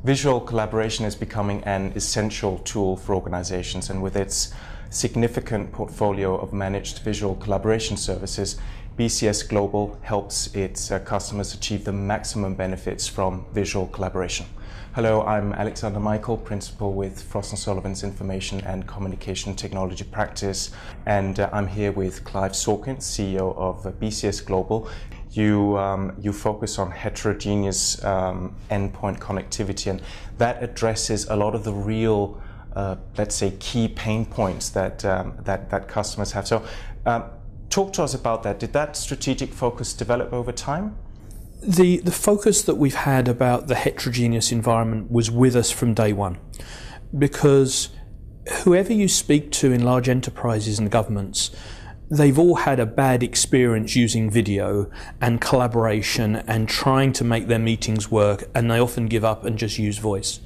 Visual collaboration is becoming an essential tool for organizations, and with its significant portfolio of managed visual collaboration services, BCS Global helps its customers achieve the maximum benefits from visual collaboration. Hello, I'm Alexander Michael, Principal with Frost Sullivan's Information and Communication Technology Practice, and I'm here with Clive Sawkins, CEO of BCS Global. You focus on heterogeneous endpoint connectivity, and that addresses a lot of the real, let's say, key pain points that customers have. So, talk to us about that. Did that strategic focus develop over time? The focus that we've had about the heterogeneous environment was with us from day one, because whoever you speak to in large enterprises and governments, they've all had a bad experience using video and collaboration and trying to make their meetings work, and they often give up and just use voice.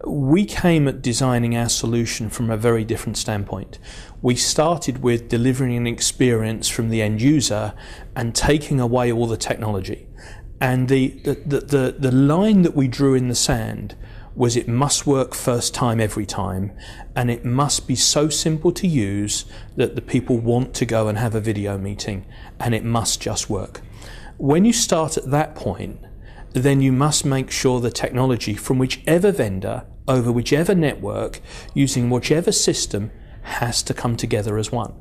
We came at designing our solution from a very different standpoint. We started with delivering an experience from the end user and taking away all the technology. And the line that we drew in the sand was it must work first time every time, and it must be so simple to use that the people want to go and have a video meeting, and it must just work. When you start at that point, then you must make sure the technology from whichever vendor, over whichever network, using whichever system, has to come together as one.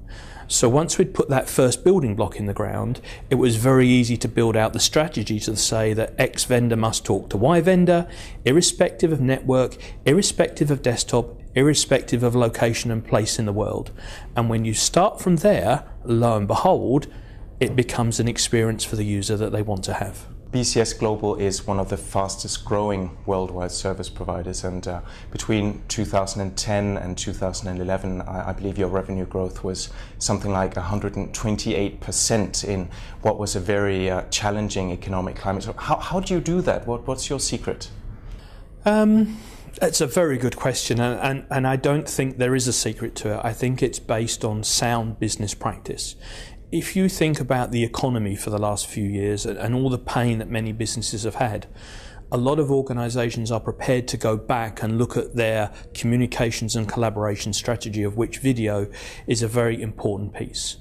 So once we'd put that first building block in the ground, it was very easy to build out the strategy to say that X vendor must talk to Y vendor, irrespective of network, irrespective of desktop, irrespective of location and place in the world. And when you start from there, lo and behold, it becomes an experience for the user that they want to have. BCS Global is one of the fastest growing worldwide service providers, and between 2010 and 2011, I believe your revenue growth was something like 128% in what was a very challenging economic climate. So how do you do that? What's your secret? It's a very good question, and I don't think there is a secret to it. I think it's based on sound business practice. If you think about the economy for the last few years and all the pain that many businesses have had, a lot of organisations are prepared to go back and look at their communications and collaboration strategy, of which video is a very important piece.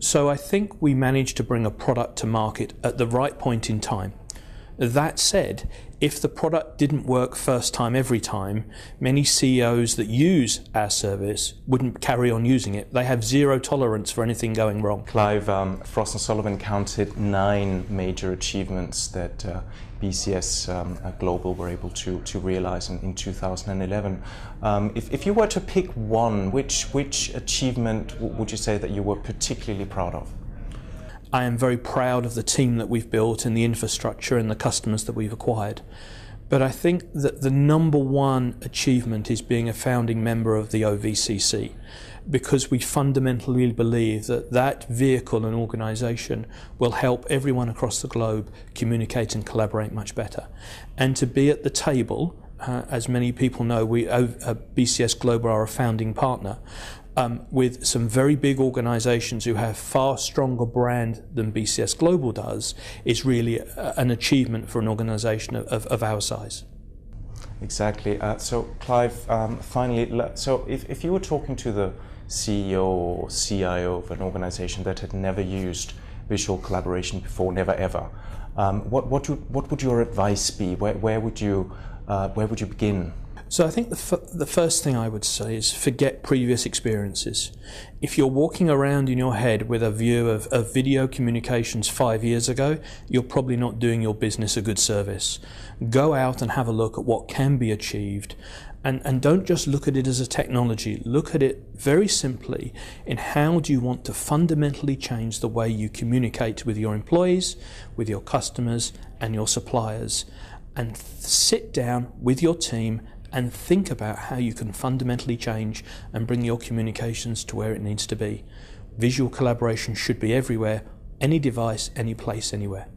So I think we managed to bring a product to market at the right point in time. That said, if the product didn't work first time every time, many CEOs that use our service wouldn't carry on using it. They have zero tolerance for anything going wrong. Clive, Frost & Sullivan counted 9 major achievements that BCS Global were able to realize in 2011. If you were to pick one, which achievement would you say that you were particularly proud of? I am very proud of the team that we've built and the infrastructure and the customers that we've acquired. But I think that the number one achievement is being a founding member of the OVCC, because we fundamentally believe that that vehicle and organisation will help everyone across the globe communicate and collaborate much better. And to be at the table, as many people know, BCS Global are a founding partner, with some very big organisations who have far stronger brand than BCS Global does, is really an achievement for an organisation of our size. Exactly. So Clive, finally, so if you were talking to the CEO or CIO of an organisation that had never used visual collaboration before, never ever, what would your advice be? Where would you begin? So I think the first thing I would say is forget previous experiences. If you're walking around in your head with a view of video communications 5 years ago, you're probably not doing your business a good service. Go out and have a look at what can be achieved, and don't just look at it as a technology. Look at it very simply in how do you want to fundamentally change the way you communicate with your employees, with your customers and your suppliers, and sit down with your team and think about how you can fundamentally change and bring your communications to where it needs to be. Visual collaboration should be everywhere, any device, any place, anywhere.